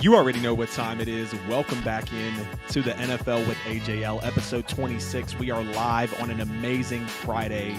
You already know what time it is. Welcome back in to the NFL with AJL, episode 26. We are live on an amazing Friday,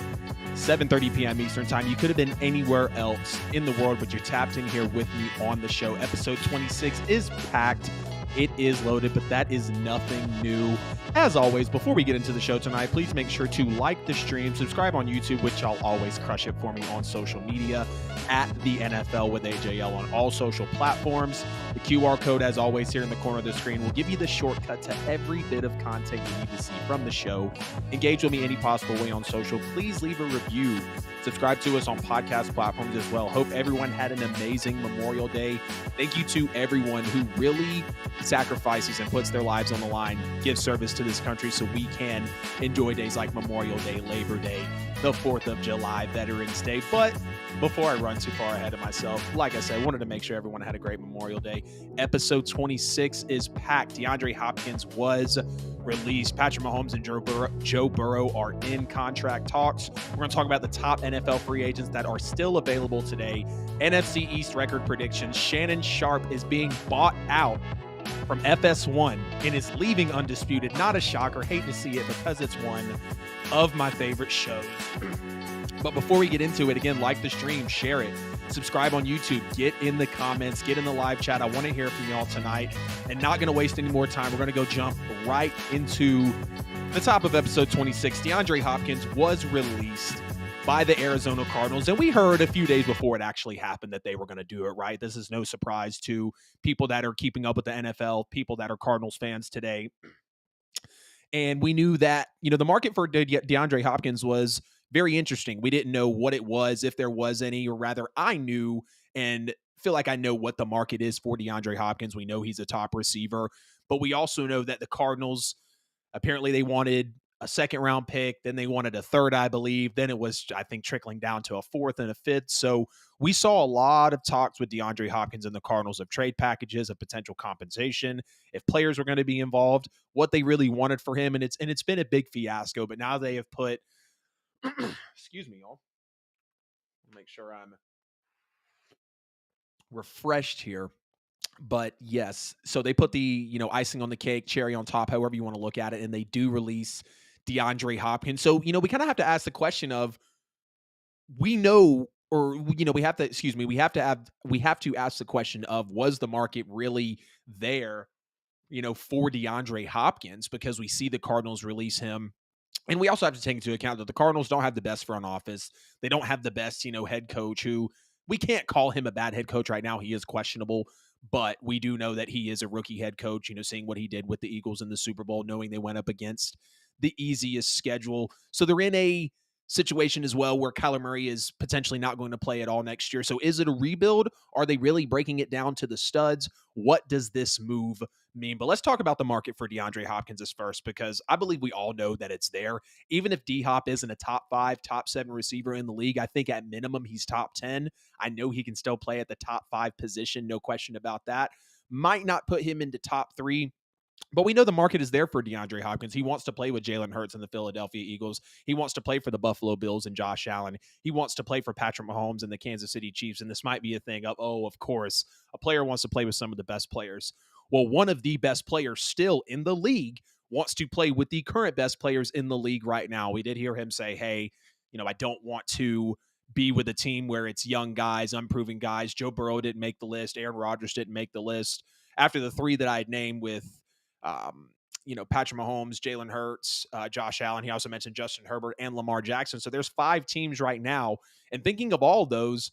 7:30 p.m. Eastern time. You could have been anywhere else in the world, but you're tapped in here with me on the show. Episode 26 is packed. It is loaded, but that is nothing new. As always, before we get into the show tonight, please make sure to like the stream, subscribe on YouTube, which y'all always crush it for me on social media, at the NFL with AJL on all social platforms. The QR code, as always, here in the corner of the screen will give you the shortcut to every bit of content you need to see from the show. Engage with me any possible way on social. Please leave a review. Subscribe to us on podcast platforms as well. Hope everyone had an amazing Memorial Day. Thank you to everyone who really sacrifices and puts their lives on the line, gives service to this country so we can enjoy days like Memorial Day, Labor Day, the 4th of July, Veterans Day. But before I run too far ahead of myself, like I said, I wanted to make sure everyone had a great Memorial Day. Episode 26 is packed. Deandre Hopkins was released. Patrick Mahomes and Joe Burrow are in contract talks. We're going to talk about the top NFL free agents that are still available today. NFC East record predictions. Shannon Sharpe is being bought out from FS1 and is leaving undisputed. Not a shocker. Hate to see it because it's one of my favorite shows. But before we get into it, again, like the stream, share it, subscribe on YouTube, get in the comments, get in the live chat. I want to hear from y'all tonight, and not going to waste any more time. We're going to go jump right into the top of episode 26. Deandre Hopkins was released by the Arizona Cardinals, and we heard a few days before it actually happened that they were going to do it, right? This is no surprise to people that are keeping up with the NFL, people that are Cardinals fans today. And we knew that, the market for DeAndre Hopkins was very interesting. We didn't know what it was, if there was any, or rather I knew and feel like I know what the market is for DeAndre Hopkins. We know he's a top receiver, but we also know that the Cardinals, apparently they wanted a second round pick. Then they wanted a third, I believe. Then it was, I think, trickling down to a fourth and a fifth. So we saw a lot of talks with DeAndre Hopkins and the Cardinals of trade packages, of potential compensation, if players were going to be involved, what they really wanted for him. And it's been a big fiasco, but now they have put, excuse me, y'all. Make sure I'm refreshed here. But yes, so they put the, icing on the cake, cherry on top, however you want to look at it, and they do release DeAndre Hopkins. So, we kind of have to ask the question of, we know, or, we have to ask the question of, was the market really there, for DeAndre Hopkins? Because we see the Cardinals release him. And we also have to take into account that the Cardinals don't have the best front office. They don't have the best, head coach, who we can't call him a bad head coach right now. He is questionable, but we do know that he is a rookie head coach, seeing what he did with the Eagles in the Super Bowl, knowing they went up against the easiest schedule. So they're in a situation as well where Kyler Murray is potentially not going to play at all next year. So is it a rebuild? Are they really breaking it down to the studs? What does this move mean? But let's talk about the market for DeAndre Hopkins first, because I believe we all know that it's there. Even if D-Hop isn't a top 5, top 7 receiver in the league, I think at minimum he's top 10. I know he can still play at the top 5 position, no question about that. Might not put him into top 3. But we know the market is there for DeAndre Hopkins. He wants to play with Jalen Hurts and the Philadelphia Eagles. He wants to play for the Buffalo Bills and Josh Allen. He wants to play for Patrick Mahomes and the Kansas City Chiefs. And this might be a thing of, of course, a player wants to play with some of the best players. Well, one of the best players still in the league wants to play with the current best players in the league right now. We did hear him say, hey, I don't want to be with a team where it's young guys, unproven guys. Joe Burrow didn't make the list. Aaron Rodgers didn't make the list. After the 3 that I had named with Patrick Mahomes, Jalen Hurts, Josh Allen. He also mentioned Justin Herbert and Lamar Jackson. So there's 5 teams right now. And thinking of all those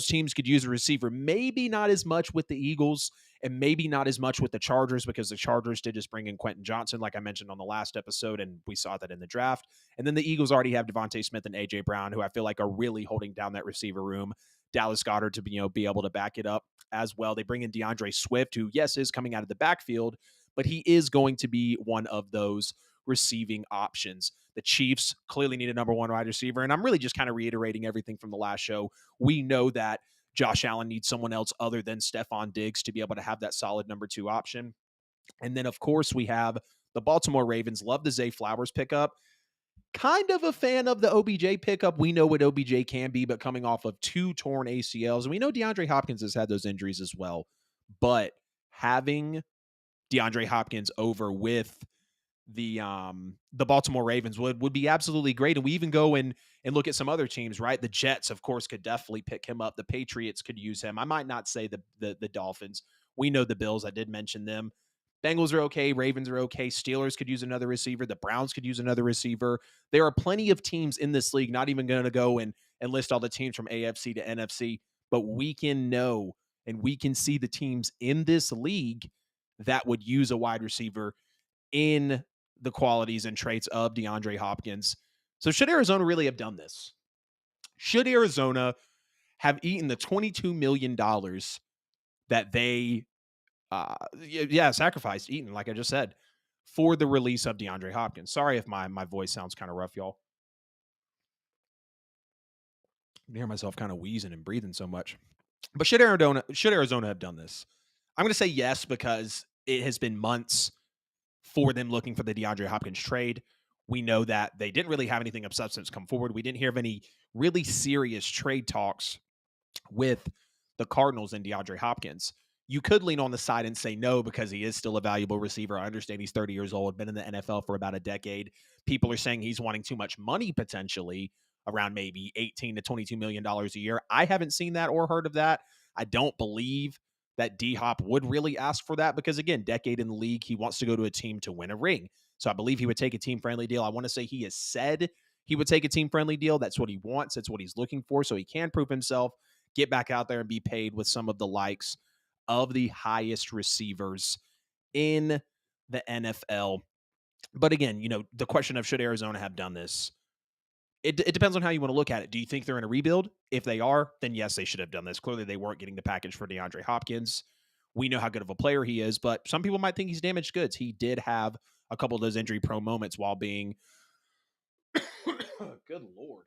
teams could use a receiver. Maybe not as much with the Eagles and maybe not as much with the Chargers, because the Chargers did just bring in Quentin Johnson, like I mentioned on the last episode, and we saw that in the draft. And then the Eagles already have Devontae Smith and A.J. Brown, who I feel like are really holding down that receiver room. Dallas Goedert to be able to back it up as well. They bring in DeAndre Swift, who, yes, is coming out of the backfield, but he is going to be one of those receiving options. The Chiefs clearly need a number 1 wide receiver, and I'm really just kind of reiterating everything from the last show. We know that Josh Allen needs someone else other than Stephon Diggs to be able to have that solid number 2 option. And then, of course, we have the Baltimore Ravens. Love the Zay Flowers pickup. Kind of a fan of the OBJ pickup. We know what OBJ can be, but coming off of 2 torn ACLs. And we know DeAndre Hopkins has had those injuries as well. But having DeAndre Hopkins over with the Baltimore Ravens would be absolutely great. And we even go and look at some other teams, right? The Jets, of course, could definitely pick him up. The Patriots could use him. I might not say the Dolphins. We know the Bills. I did mention them. Bengals are okay. Ravens are okay. Steelers could use another receiver. The Browns could use another receiver. There are plenty of teams in this league, not even going to go and list all the teams from AFC to NFC, but we can know and we can see the teams in this league that would use a wide receiver in the qualities and traits of DeAndre Hopkins. So should Arizona really have done this? Should Arizona have eaten the $22 million that they, sacrificed, eaten, like I just said, for the release of DeAndre Hopkins? Sorry if my voice sounds kind of rough, y'all. I hear myself kind of wheezing and breathing so much. But should Arizona have done this? I'm going to say yes, because it has been months for them looking for the DeAndre Hopkins trade. We know that they didn't really have anything of substance come forward. We didn't hear of any really serious trade talks with the Cardinals and DeAndre Hopkins. You could lean on the side and say no, because he is still a valuable receiver. I understand he's 30 years old, been in the NFL for about a decade. People are saying he's wanting too much money, potentially around maybe $18 to $22 million a year. I haven't seen that or heard of that. I don't believe that D-Hop would really ask for that, because, again, decade in the league, he wants to go to a team to win a ring. So I believe he would take a team-friendly deal. I want to say he has said he would take a team-friendly deal. That's what he wants. That's what he's looking for, so he can prove himself, get back out there and be paid with some of the likes of the highest receivers in the NFL. But again, the question of should Arizona have done this? It depends on how you want to look at it. Do you think they're in a rebuild? If they are, then yes, they should have done this. Clearly, they weren't getting the package for DeAndre Hopkins. We know how good of a player he is, but some people might think he's damaged goods. He did have a couple of those injury-prone moments while being good Lord.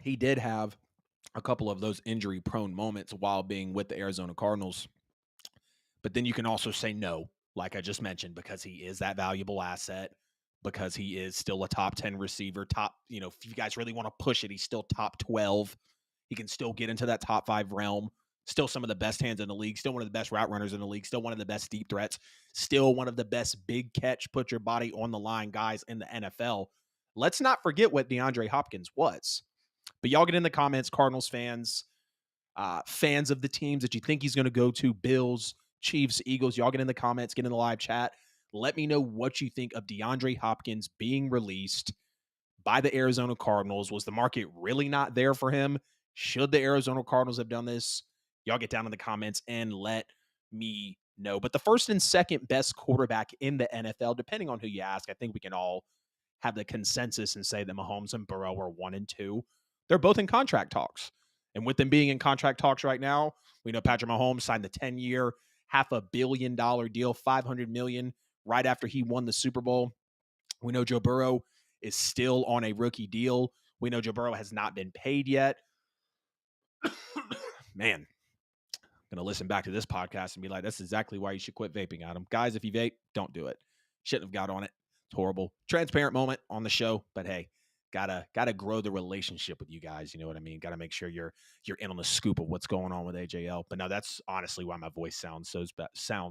He did have a couple of those injury-prone moments while being with the Arizona Cardinals. But then you can also say no, like I just mentioned, because he is that valuable asset, because he is still a top 10 receiver, if you guys really want to push it, he's still top 12. He can still get into that top 5 realm. Still some of the best hands in the league, still one of the best route runners in the league, still one of the best deep threats, still one of the best big catch, put your body on the line guys in the NFL. Let's not forget what DeAndre Hopkins was. But y'all get in the comments, Cardinals fans, fans of the teams that you think he's going to go to, Bills, Chiefs, Eagles. Y'all get in the comments, get in the live chat. Let me know what you think of DeAndre Hopkins being released by the Arizona Cardinals. Was the market really not there for him? Should the Arizona Cardinals have done this? Y'all get down in the comments and let me know. But the first and second best quarterback in the NFL, depending on who you ask, I think we can all have the consensus and say that Mahomes and Burrow are 1 and 2. They're both in contract talks. And with them being in contract talks right now, we know Patrick Mahomes signed the 10-year, $500 million deal, $500 million right after he won the Super Bowl. We know Joe Burrow is still on a rookie deal. We know Joe Burrow has not been paid yet. Man, I'm going to listen back to this podcast and be like, that's exactly why you should quit vaping, Adam. Guys, if you vape, don't do it. Shouldn't have got on it. It's horrible. Transparent moment on the show, but hey, gotta grow the relationship with you guys. You know what I mean? Gotta make sure you're in on the scoop of what's going on with AJL. But no, that's honestly why my voice sounds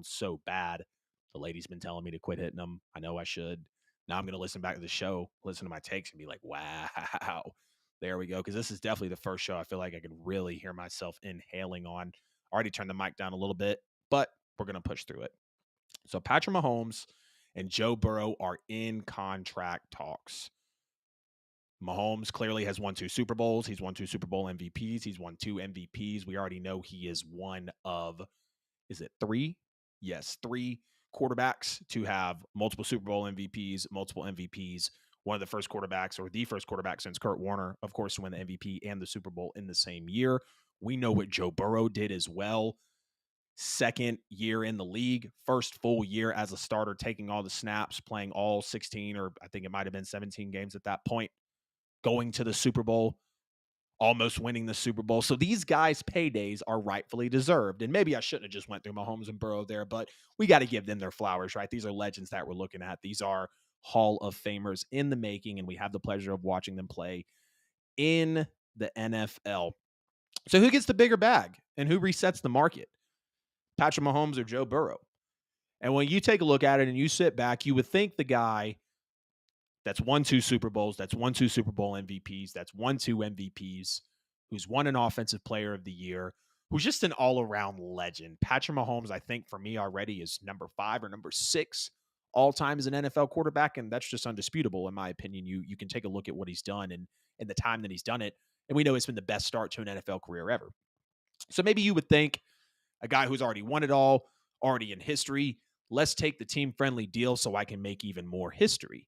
so bad. The lady's been telling me to quit hitting them. I know I should. Now I'm gonna listen back to the show, listen to my takes, and be like, wow, there we go. Because this is definitely the first show I feel like I can really hear myself inhaling on. Already turned the mic down a little bit, but we're gonna push through it. So Patrick Mahomes and Joe Burrow are in contract talks. Mahomes clearly has won 2 Super Bowls. He's won 2 Super Bowl MVPs. He's won 2 MVPs. We already know he is one of, is it 3? Yes, 3 quarterbacks to have multiple Super Bowl MVPs, multiple MVPs. One of the first quarterbacks, or the first quarterback since Kurt Warner, of course, to win the MVP and the Super Bowl in the same year. We know what Joe Burrow did as well. Second year in the league, first full year as a starter, taking all the snaps, playing all 16, or I think it might have been 17 games at that point, going to the Super Bowl, almost winning the Super Bowl. So these guys' paydays are rightfully deserved. And maybe I shouldn't have just went through Mahomes and Burrow there, but we got to give them their flowers, right? These are legends that we're looking at. These are Hall of Famers in the making, and we have the pleasure of watching them play in the NFL. So who gets the bigger bag and who resets the market? Patrick Mahomes or Joe Burrow. And when you take a look at it and you sit back, you would think the guy that's won 2 Super Bowls, that's won 2 Super Bowl MVPs, that's won 2 MVPs, who's won an Offensive Player of the Year, who's just an all-around legend. Patrick Mahomes, I think for me already is number 5 or number 6 all time as an NFL quarterback, and that's just undisputable in my opinion. You can take a look at what he's done and the time that he's done it, and we know it's been the best start to an NFL career ever. So maybe you would think a guy who's already won it all, already in history, let's take the team-friendly deal so I can make even more history.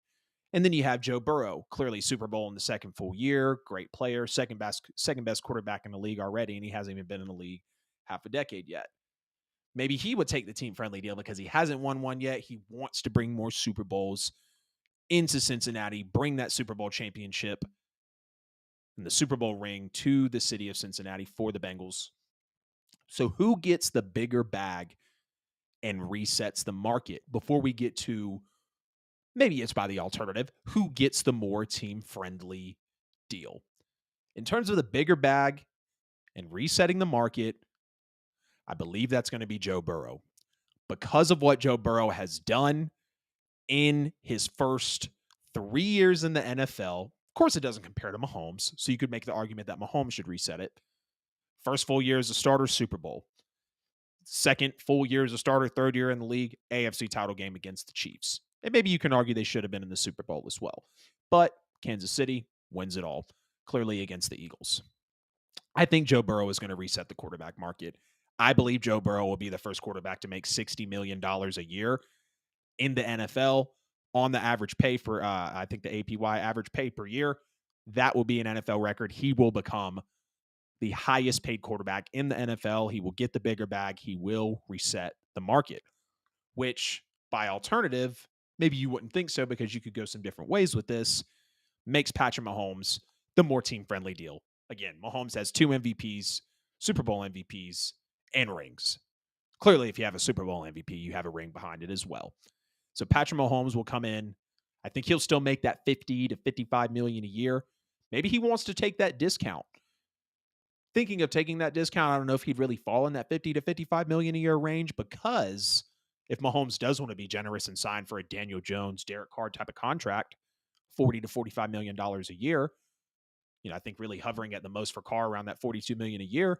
And then you have Joe Burrow, clearly Super Bowl in the second full year, great player, second best quarterback in the league already, and he hasn't even been in the league half a decade yet. Maybe he would take the team-friendly deal because he hasn't won one yet. He wants to bring more Super Bowls into Cincinnati, bring that Super Bowl championship and the Super Bowl ring to the city of Cincinnati for the Bengals. So who gets the bigger bag and resets the market before we get to maybe it's by the alternative, who gets the more team-friendly deal? In terms of the bigger bag and resetting the market, I believe that's going to be Joe Burrow. Because of what Joe Burrow has done in his first 3 years in the NFL, of course it doesn't compare to Mahomes, so you could make the argument that Mahomes should reset it. First full year as a starter, Super Bowl. Second full year as a starter, third year in the league, AFC title game against the Chiefs. And maybe you can argue they should have been in the Super Bowl as well. But Kansas City wins it all, clearly against the Eagles. I think Joe Burrow is going to reset the quarterback market. I believe Joe Burrow will be the first quarterback to make $60 million a year in the NFL on the average pay for, I think the APY average pay per year. That will be an NFL record. He will become the highest paid quarterback in the NFL. He will get the bigger bag. He will reset the market, which by alternative, maybe you wouldn't think so because you could go some different ways with this, makes Patrick Mahomes the more team-friendly deal. Again, Mahomes has 2 MVPs, Super Bowl MVPs, and rings. Clearly, if you have a Super Bowl MVP, you have a ring behind it as well. So Patrick Mahomes will come in. I think he'll still make that 50 to 55 million a year. Maybe he wants to take that discount. Thinking of taking that discount, I don't know if he'd really fall in that 50 to 55 million a year range, because if Mahomes does want to be generous and sign for a Daniel Jones, Derek Carr type of contract, $40 to $45 million a year, I think really hovering at the most for Carr around that 42 million a year,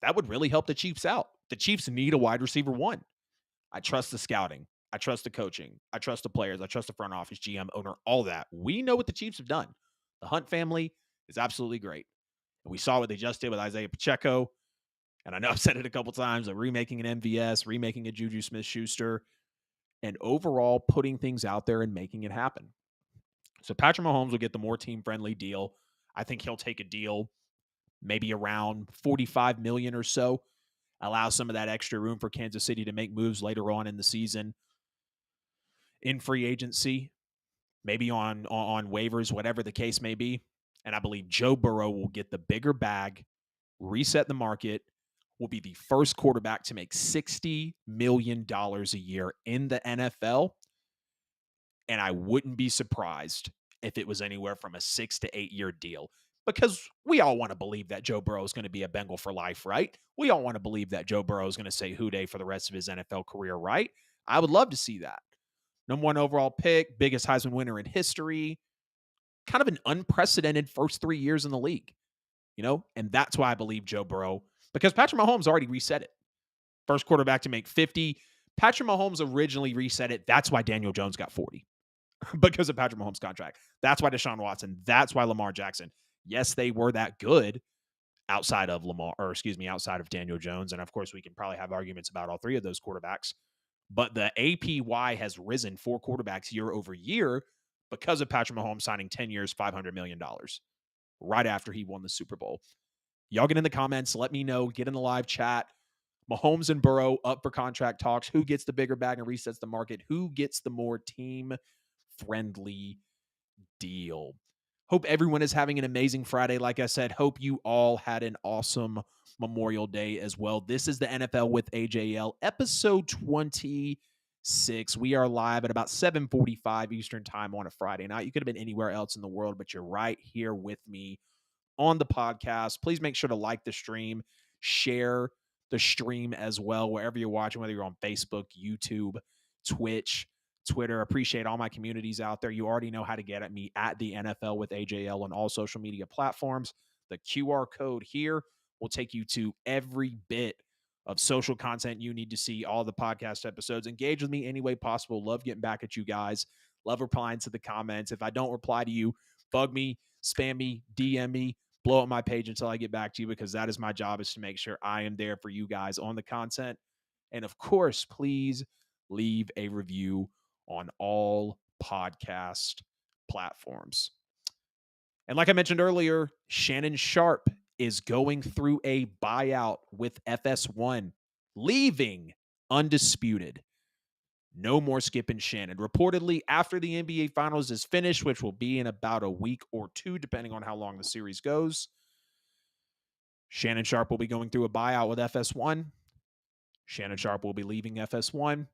that would really help the Chiefs out. The Chiefs need a wide receiver 1. I trust the scouting. I trust the coaching. I trust the players. I trust the front office, GM, owner, all that. We know what the Chiefs have done. The Hunt family is absolutely great. And we saw what they just did with Isaiah Pacheco. And I know I've said it a couple times, of remaking an MVS, remaking a Juju Smith-Schuster, and overall putting things out there and making it happen. So Patrick Mahomes will get the more team-friendly deal. I think he'll take a deal maybe around 45 million or so, allow some of that extra room for Kansas City to make moves later on in the season in free agency, maybe on waivers, whatever the case may be. And I believe Joe Burrow will get the bigger bag, reset the market, will be the first quarterback to make $60 million a year in the NFL. And I wouldn't be surprised if it was anywhere from a 6 to 8 year deal, because we all want to believe that Joe Burrow is going to be a Bengal for life, right? We all want to believe that Joe Burrow is going to say Houday for the rest of his NFL career, right? I would love to see that. Number 1 overall pick, biggest Heisman winner in history, kind of an unprecedented first 3 years in the league, and that's why I believe Joe Burrow, because Patrick Mahomes already reset it. First quarterback to make 50. Patrick Mahomes originally reset it. That's why Daniel Jones got 40 because of Patrick Mahomes' contract. That's why Deshaun Watson. That's why Lamar Jackson. Yes, they were that good outside of outside of Daniel Jones. And of course, we can probably have arguments about all 3 of those quarterbacks. But the APY has risen for quarterbacks year over year because of Patrick Mahomes signing 10 years, $500 million right after he won the Super Bowl. Y'all get in the comments. Let me know. Get in the live chat. Mahomes and Burrow up for contract talks. Who gets the bigger bag and resets the market? Who gets the more team-friendly deal? Hope everyone is having an amazing Friday. Like I said, hope you all had an awesome Memorial Day as well. This is the NFL with AJL, episode 26. We are live at about 7:45 Eastern time on a Friday night. You could have been anywhere else in the world, but you're right here with me on the podcast. Please make sure to like the stream, share the stream as well, wherever you're watching, whether you're on Facebook, YouTube, Twitch, Twitter. Appreciate all my communities out there. You already know how to get at me at the NFL with AJL on all social media platforms. The QR code here will take you to every bit of social content you need to see, all the podcast episodes. Engage with me any way possible. Love getting back at you guys. Love replying to the comments. If I don't reply to you, bug me, spam me, DM me, blow up my page until I get back to you, because that is my job, is to make sure I am there for you guys on the content. And of course, please leave a review on all podcast platforms. And like I mentioned earlier, Shannon Sharpe is going through a buyout with FS1, leaving undisputed. No more Skip and Shannon. Reportedly, after the NBA Finals is finished, which will be in about a week or two, depending on how long the series goes, Shannon Sharpe will be going through a buyout with FS1. Shannon Sharpe will be leaving FS1.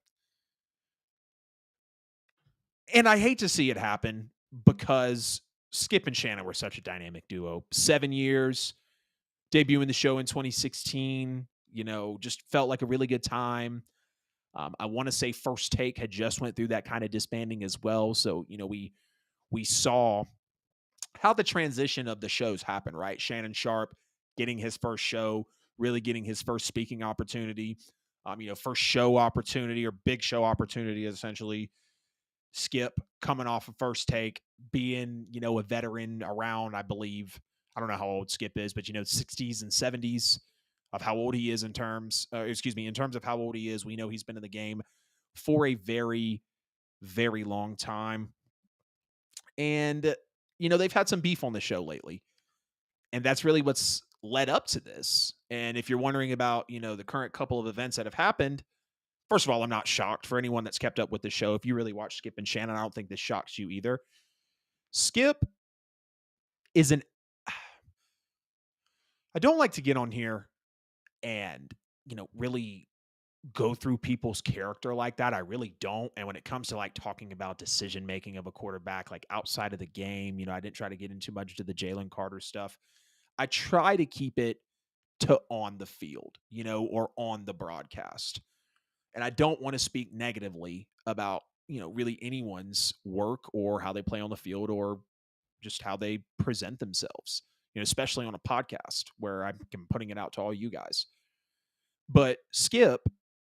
And I hate to see it happen, because Skip and Shannon were such a dynamic duo. 7 years, debuting the show in 2016, just felt like a really good time. I want to say First Take had just went through that kind of disbanding as well. So, we saw how the transition of the shows happened, right? Shannon Sharpe getting his first show, really getting his first speaking opportunity, first show opportunity or big show opportunity, essentially. Skip coming off of First Take, being, a veteran around, I believe, I don't know how old Skip is, but, 60s and 70s of how old he is in terms of how old he is. We know he's been in the game for a very, very long time. And, they've had some beef on the show lately. And that's really what's led up to this. And if you're wondering about, the current couple of events that have happened, first of all, I'm not shocked. For anyone that's kept up with the show, if you really watch Skip and Shannon, I don't think this shocks you either. Skip is I don't like to get on here and, really go through people's character like that. I really don't. And when it comes to like talking about decision making of a quarterback, like outside of the game, I didn't try to get into much to the Jalen Carter stuff. I try to keep it to on the field, or on the broadcast. And I don't want to speak negatively about, really anyone's work or how they play on the field or just how they present themselves, especially on a podcast where I'm putting it out to all you guys. But Skip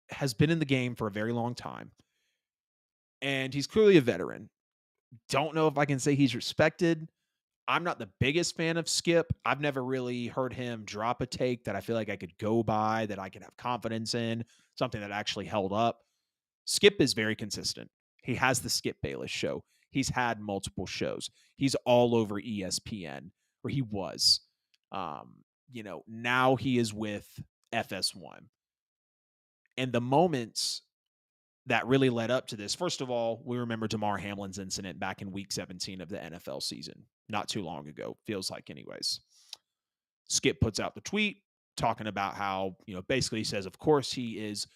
has been in the game for a very long time, and he's clearly a veteran. Don't know if I can say he's respected. I'm not the biggest fan of Skip. I've never really heard him drop a take that I feel like I could go by, that I could have confidence in, something that actually held up. Skip is very consistent. He has the Skip Bayless show. He's had multiple shows. He's all over ESPN, or he was. Now he is with FS1. And the moments that really led up to this, first of all, we remember Damar Hamlin's incident back in week 17 of the NFL season, not too long ago, feels like anyways. Skip puts out the tweet talking about how, basically he says, of course, he is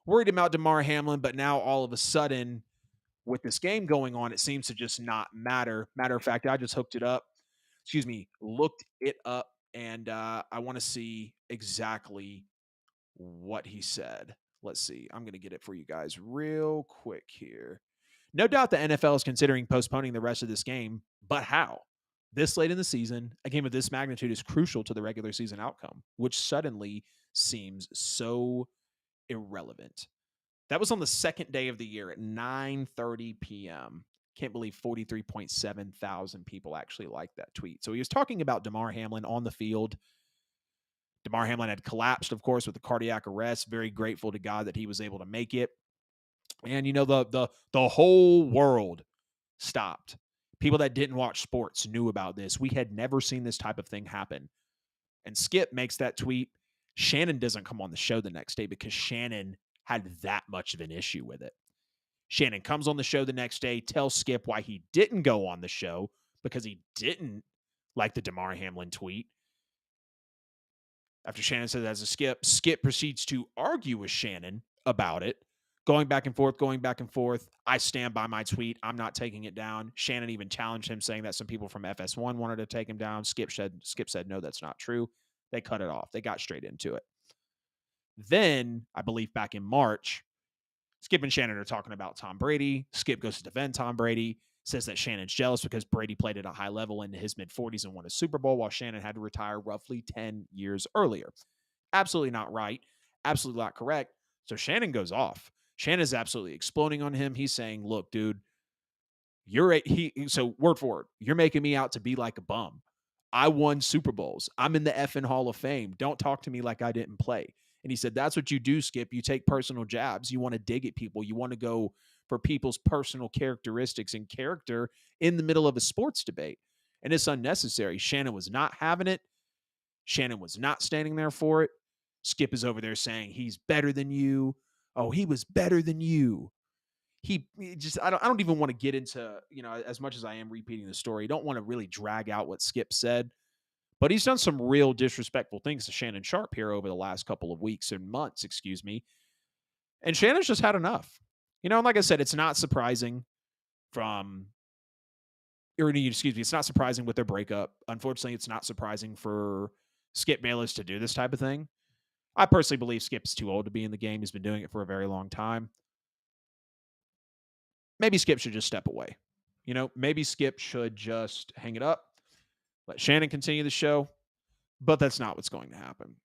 worried about Damar Hamlin, but now all of a sudden, with this game going on, it seems to just not matter. Matter of fact, I just looked it up, and I want to see exactly what he said. Let's see. I'm going to get it for you guys real quick here. No doubt the NFL is considering postponing the rest of this game, but how? This late in the season, a game of this magnitude is crucial to the regular season outcome, which suddenly seems so irrelevant. That was on the second day of the year at 9:30 p.m. Can't believe 43.7 thousand people actually liked that tweet. So he was talking about Damar Hamlin on the field. Damar Hamlin had collapsed, of course, with a cardiac arrest. Very grateful to God that he was able to make it. And, the whole world stopped. People that didn't watch sports knew about this. We had never seen this type of thing happen. And Skip makes that tweet. Shannon doesn't come on the show the next day because Shannon had that much of an issue with it. Shannon comes on the show the next day, tells Skip why he didn't go on the show, because he didn't like the Damar Hamlin tweet. After Shannon says as a Skip, Skip proceeds to argue with Shannon about it, going back and forth. I stand by my tweet. I'm not taking it down. Shannon even challenged him, saying that some people from FS1 wanted to take him down. Skip said, no, that's not true. They cut it off. They got straight into it. Then, I believe back in March, Skip and Shannon are talking about Tom Brady. Skip goes to defend Tom Brady, says that Shannon's jealous because Brady played at a high level in his mid-40s and won a Super Bowl while Shannon had to retire roughly 10 years earlier. Absolutely not right. Absolutely not correct. So Shannon goes off. Shannon's absolutely exploding on him. He's saying, look, dude, so word for word, you're making me out to be like a bum. I won Super Bowls. I'm in the effing Hall of Fame. Don't talk to me like I didn't play. And he said, that's what you do, Skip. You take personal jabs. You want to dig at people. You want to go for people's personal characteristics and character in the middle of a sports debate. And it's unnecessary. Shannon was not having it. Shannon was not standing there for it. Skip is over there saying he's better than you. Oh, he was better than you. He just I don't even want to get into, as much as I am repeating the story, I don't want to really drag out what Skip said, but he's done some real disrespectful things to Shannon Sharpe here over the last couple of weeks and months, excuse me. And Shannon's just had enough. And like I said, it's not surprising from it's not surprising with their breakup. Unfortunately, it's not surprising for Skip Bayless to do this type of thing. I personally believe Skip's too old to be in the game. He's been doing it for a very long time. Maybe Skip should just step away. Maybe Skip should just hang it up, let Shannon continue the show, but that's not what's going to happen.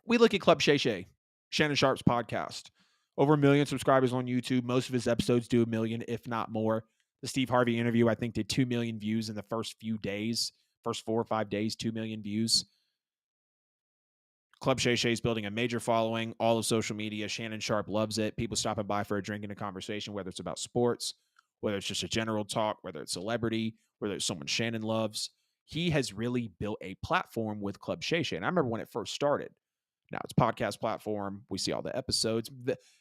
We look at Club Shay Shay, Shannon Sharpe's podcast. Over 1 million subscribers on YouTube. Most of his episodes do 1 million, if not more. The Steve Harvey interview, I think, did 2 million views in the first few days. First 4 or 5 days, 2 million views. Club Shay Shay is building a major following, all of social media. Shannon Sharpe loves it. People stopping by for a drink and a conversation, whether it's about sports, whether it's just a general talk, whether it's celebrity, whether it's someone Shannon loves. He has really built a platform with Club Shay Shay. And I remember when it first started. Now it's podcast platform. We see all the episodes.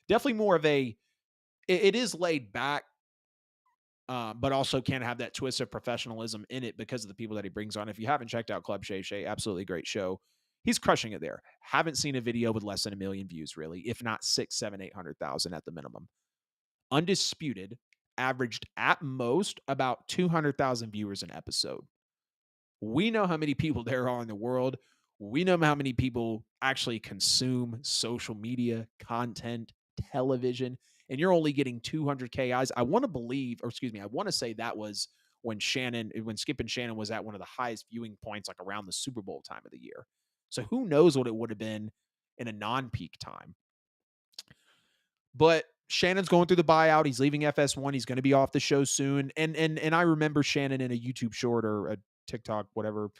Definitely more of it is laid back, but also can have that twist of professionalism in it because of the people that he brings on. If you haven't checked out Club Shay Shay, absolutely great show. He's crushing it there. Haven't seen a video with less than 1 million views, really, if not 6, 7, 800,000 at the minimum. Undisputed, averaged at most about 200,000 viewers an episode. We know how many people there are in the world. We know how many people actually consume social media, content, television, and you're only getting 200K eyes. I want to say that was when Skip and Shannon was at one of the highest viewing points, like around the Super Bowl time of the year. So who knows what it would have been in a non-peak time. But Shannon's going through the buyout. He's leaving FS1. He's going to be off the show soon. And I remember Shannon in a YouTube short or a TikTok, whatever.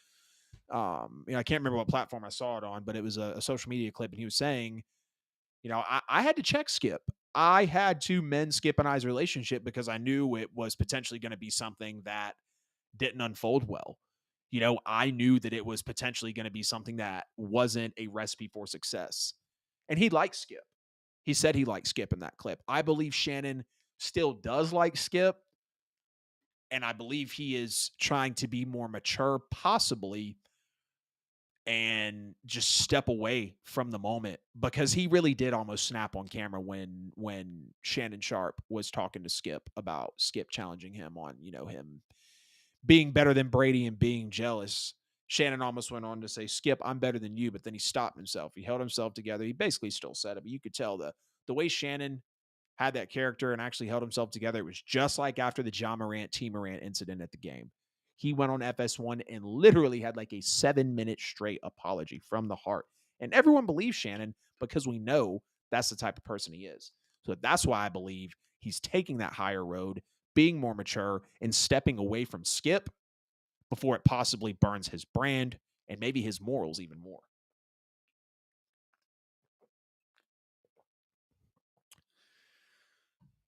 I can't remember what platform I saw it on, but it was a social media clip. And he was saying, I had to check Skip. I had to mend Skip and I's relationship because I knew it was potentially going to be something that didn't unfold well. I knew that it was potentially going to be something that wasn't a recipe for success. And he liked Skip. He said he liked Skip in that clip. I believe Shannon still does like Skip. And I believe he is trying to be more mature, possibly, and just step away from the moment, because he really did almost snap on camera when Shannon Sharpe was talking to Skip about Skip challenging him on, him being better than Brady and being jealous. Shannon almost went on to say, Skip, I'm better than you, but then he stopped himself. He held himself together. He basically still said it, but you could tell the way Shannon had that character and actually held himself together. It was just like after the John Morant, T. Morant incident at the game. He went on FS1 and literally had like a 7-minute straight apology from the heart. And everyone believes Shannon because we know that's the type of person he is. So that's why I believe he's taking that higher road, being more mature, and stepping away from Skip before it possibly burns his brand and maybe his morals even more.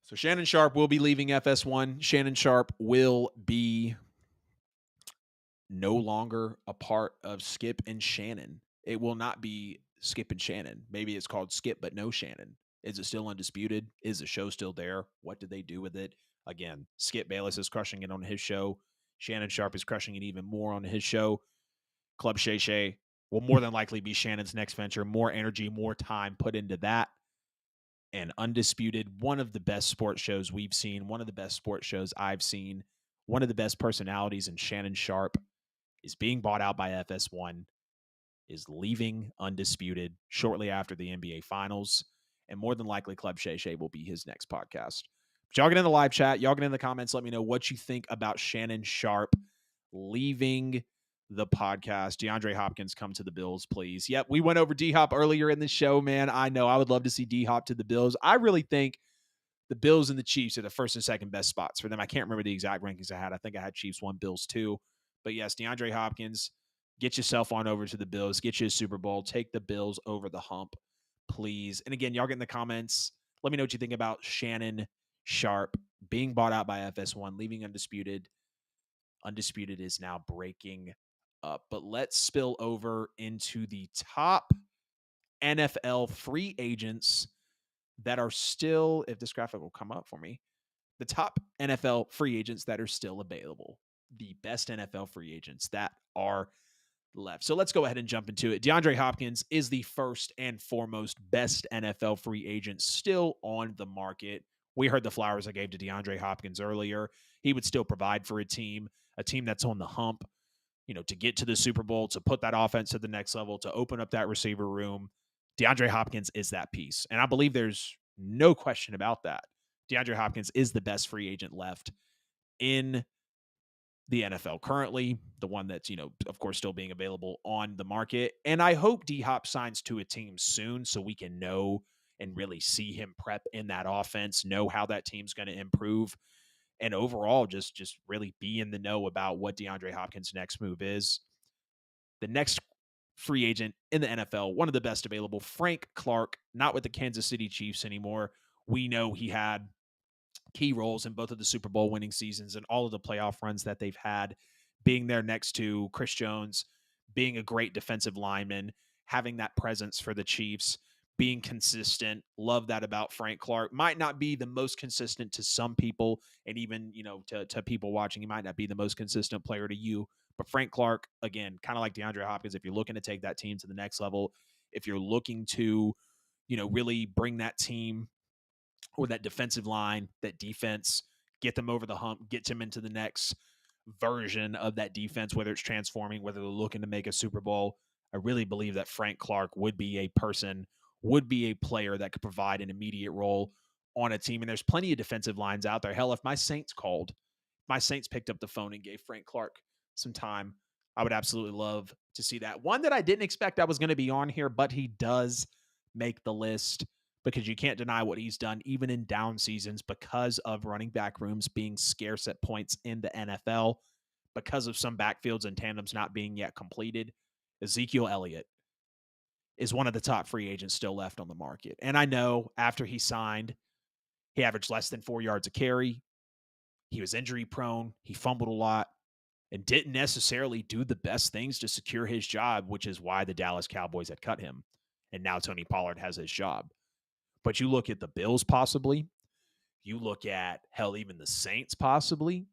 So Shannon Sharpe will be leaving FS1. Shannon Sharpe will be no longer a part of Skip and Shannon. It will not be Skip and Shannon. Maybe it's called Skip but no Shannon. Is it still undisputed? Is the show still there? What did they do with it? Again, Skip Bayless is crushing it on his show. Shannon Sharpe is crushing it even more on his show. Club Shay Shay will more than likely be Shannon's next venture. More energy, more time put into that. And Undisputed, one of the best sports shows we've seen, one of the best sports shows I've seen, one of the best personalities in Shannon Sharpe is being bought out by FS1. is leaving undisputed shortly after the NBA Finals. And more than likely, Club Shay Shay will be his next podcast. But y'all get in the live chat. Y'all get in the comments. Let me know what you think about Shannon Sharpe leaving the podcast. Deandre Hopkins, come to the Bills, please. Yep, we went over D-Hop earlier in the show, man. I know. I would love to see D-Hop to the Bills. I really think the Bills and the Chiefs are the first and second best spots for them. I can't remember the exact rankings I had. I think I had Chiefs 1, Bills 2. But yes, DeAndre Hopkins, get yourself on over to the Bills. Get you a Super Bowl. Take the Bills over the hump, please. And again, y'all get in the comments. Let me know what you think about Shannon Sharpe being bought out by FS1, leaving undisputed. Undisputed is now breaking up. But let's spill over into the top NFL free agents that are still, if this graphic will come up for me, the top NFL free agents that are still available, the best NFL free agents that are left. So let's go ahead and jump into it. DeAndre Hopkins is the first and foremost best NFL free agent still on the market. We heard the flowers I gave to DeAndre Hopkins earlier. He would still provide for a team that's on the hump, to get to the Super Bowl, to put that offense to the next level, to open up that receiver room. DeAndre Hopkins is that piece. And I believe there's no question about that. DeAndre Hopkins is the best free agent left in the NFL currently, the one that's, of course, still being available on the market. And I hope D-Hop signs to a team soon so we can know and really see him prep in that offense, know how that team's going to improve, and overall just really be in the know about what DeAndre Hopkins' next move is. The next free agent in the NFL, one of the best available, Frank Clark, not with the Kansas City Chiefs anymore. We know he had key roles in both of the Super Bowl winning seasons and all of the playoff runs that they've had, being there next to Chris Jones, being a great defensive lineman, having that presence for the Chiefs, being consistent. Love that about Frank Clark. Might not be the most consistent to some people, and even, to people watching, he might not be the most consistent player to you. But Frank Clark, again, kind of like DeAndre Hopkins, if you're looking to take that team to the next level, if you're looking to, really bring that team or that defensive line, that defense, get them over the hump, get them into the next version of that defense, whether it's transforming, whether they're looking to make a Super Bowl. I really believe that Frank Clark would be a player that could provide an immediate role on a team. And there's plenty of defensive lines out there. Hell, if my Saints picked up the phone and gave Frank Clark some time, I would absolutely love to see that. One that I didn't expect I was going to be on here, but he does make the list, because you can't deny what he's done even in down seasons because of running back rooms being scarce at points in the NFL, because of some backfields and tandems not being yet completed. Ezekiel Elliott is one of the top free agents still left on the market. And I know after he signed, he averaged less than 4 yards a carry. He was injury prone. He fumbled a lot and didn't necessarily do the best things to secure his job, which is why the Dallas Cowboys had cut him. And now Tony Pollard has his job. But you look at the Bills possibly. You look at, hell, even the Saints possibly.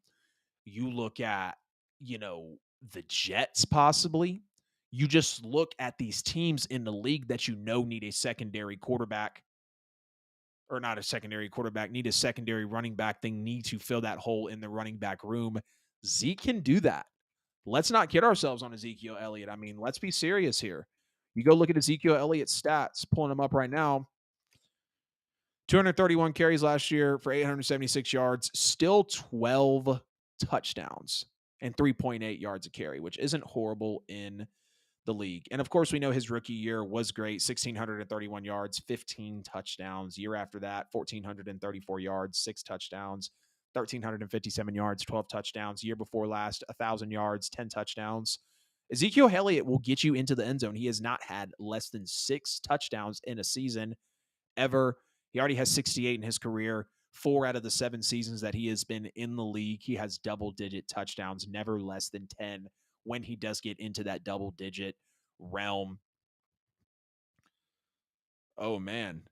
You look at, the Jets possibly. You just look at these teams in the league that need a secondary quarterback, or not a secondary quarterback, need a secondary running back. They need to fill that hole in the running back room. Zeke can do that. Let's not kid ourselves on Ezekiel Elliott. I mean, let's be serious here. You go look at Ezekiel Elliott's stats, pulling them up right now. 231 carries last year for 876 yards, still 12 touchdowns and 3.8 yards a carry, which isn't horrible in the league. And of course, we know his rookie year was great. 1,631 yards, 15 touchdowns. Year after that, 1,434 yards, 6 touchdowns, 1,357 yards, 12 touchdowns. Year before last, 1,000 yards, 10 touchdowns. Ezekiel Elliott will get you into the end zone. He has not had less than 6 touchdowns in a season ever. He already has 68 in his career. 4 out of the 7 seasons that he has been in the league, he has double-digit touchdowns, never less than 10 when he does get into that double-digit realm. Oh, man.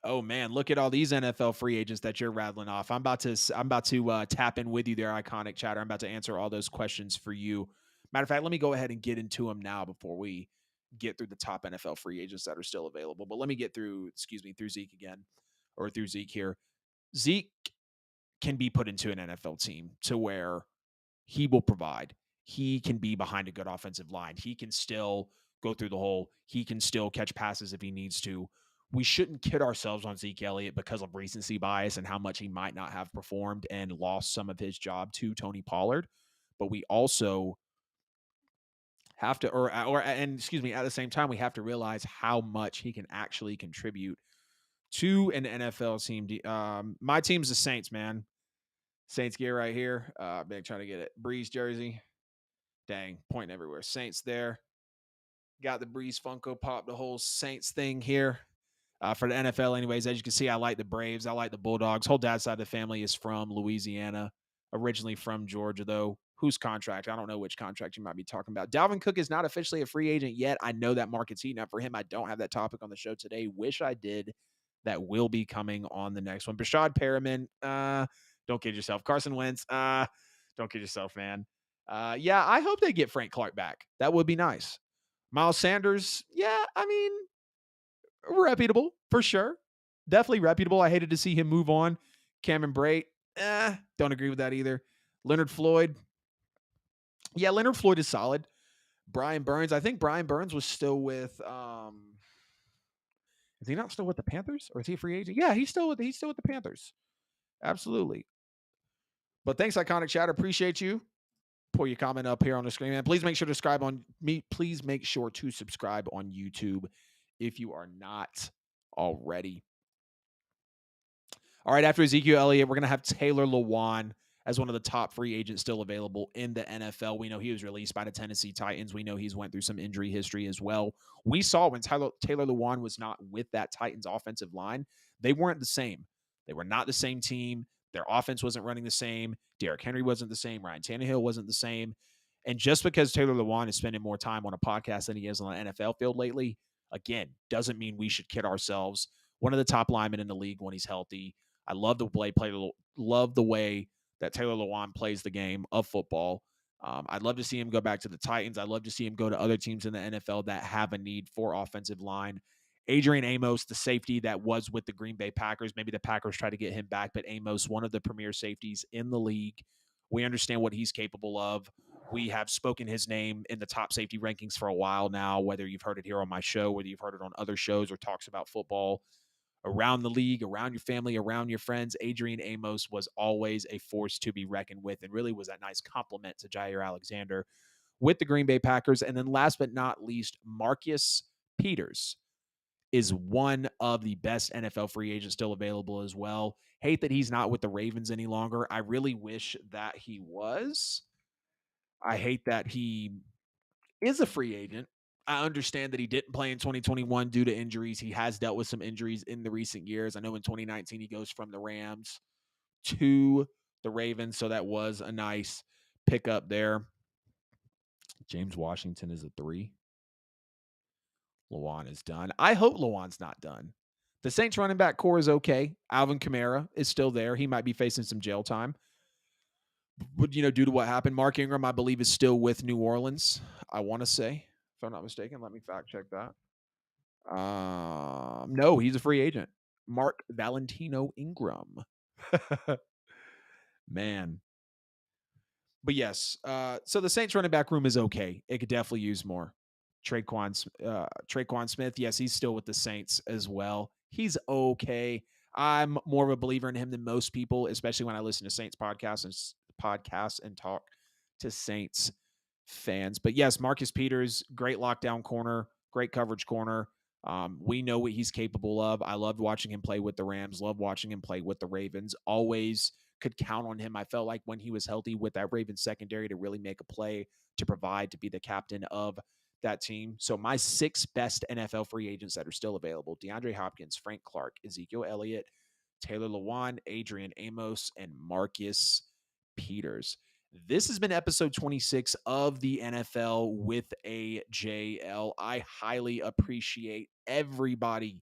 Look at all these NFL free agents that you're rattling off. I'm about to tap in with you there, Iconic Chatter. I'm about to answer all those questions for you. Matter of fact, let me go ahead and get into them now before we get through the top NFL free agents that are still available. But let me get through Zeke again, or through Zeke here. Zeke can be put into an NFL team to where he will provide. He can be behind a good offensive line. He can still, go through the hole. He can still catch passes if he needs to. We shouldn't kid ourselves on Zeke Elliott because of recency bias and how much he might not have performed and lost some of his job to Tony Pollard. But we also have to, and excuse me, at the same time, we have to realize how much he can actually contribute to an NFL team. My team's the Saints, man. Saints gear right here. Big trying to get it. Breeze jersey. Dang, pointing everywhere. Saints there. Got the Breeze Funko Pop, the whole Saints thing here. For the NFL, anyways, as you can see, I like the Braves. I like the Bulldogs. Whole dad's side of the family is from Louisiana, originally from Georgia, though. Whose contract? I don't know which contract you might be talking about. Dalvin Cook is not officially a free agent yet. I know that market's heating up for him. I don't have that topic on the show today. Wish I did. That will be coming on the next one. Brashad Perriman, don't kid yourself. Carson Wentz, don't kid yourself, man. Yeah, I hope they get Frank Clark back. That would be nice. Miles Sanders, yeah, I mean, reputable for sure. Definitely reputable. I hated to see him move on. Cameron Brate, don't agree with that either. Leonard Floyd, yeah, Leonard Floyd is solid. Brian Burns, I think Brian Burns was still with. Is he not still with the Panthers, or is he a free agent? Yeah, he's still with the Panthers. Absolutely. But thanks, Iconic Chat. Appreciate you. Pour your comment up here on the screen, man. Please make sure to subscribe on me. Please make sure to subscribe on YouTube if you are not already. All right, after Ezekiel Elliott, we're going to have Taylor Lewan as one of the top free agents still available in the NFL. We know he was released by the Tennessee Titans. We know he's went through some injury history as well. We saw when Taylor Lewan was not with that Titans offensive line, they weren't the same. They were not the same team. Their offense wasn't running the same. Derrick Henry wasn't the same. Ryan Tannehill wasn't the same. And just because Taylor Lewan is spending more time on a podcast than he is on the NFL field lately, again, doesn't mean we should kid ourselves. One of the top linemen in the league when he's healthy. I love the way that Taylor Lewan plays the game of football. I'd love to see him go back to the Titans. I'd love to see him go to other teams in the NFL that have a need for offensive line. Adrian Amos, the safety that was with the Green Bay Packers. Maybe the Packers try to get him back, but Amos, one of the premier safeties in the league. We understand what he's capable of. We have spoken his name in the top safety rankings for a while now, whether you've heard it here on my show, whether you've heard it on other shows or talks about football around the league, around your family, around your friends. Adrian Amos was always a force to be reckoned with and really was that nice compliment to Jair Alexander with the Green Bay Packers. And then last but not least, Marcus Peters is one of the best NFL free agents still available as well. Hate that he's not with the Ravens any longer. I really wish that he was. I hate that he is a free agent. I understand that he didn't play in 2021 due to injuries. He has dealt with some injuries in the recent years. I know in 2019 he goes from the Rams to the Ravens, so that was a nice pickup there. James Washington is a 3. Lewan is done. I hope Lewan's not done. The Saints running back core is okay. Alvin Kamara is still there. He might be facing some jail time. But, due to what happened, Mark Ingram, I believe, is still with New Orleans, I want to say. If I'm not mistaken, let me fact check that. No, he's a free agent. Mark Valentino Ingram. Man. But yes, so the Saints running back room is okay. It could definitely use more. Traquan Smith, yes, he's still with the Saints as well. He's okay. I'm more of a believer in him than most people, especially when I listen to Saints podcasts and talk to Saints fans. But yes, Marcus Peters, great lockdown corner, great coverage corner. We know what he's capable of. I loved watching him play with the Rams, loved watching him play with the Ravens. Always could count on him. I felt like when he was healthy with that Ravens secondary to really make a play, to provide, to be the captain of that team. So my 6 best NFL free agents that are still available: DeAndre Hopkins, Frank Clark, Ezekiel Elliott, Taylor Lewan, Adrian Amos, and Marcus Peters. This has been episode 26 of the NFL with AJL. I highly appreciate everybody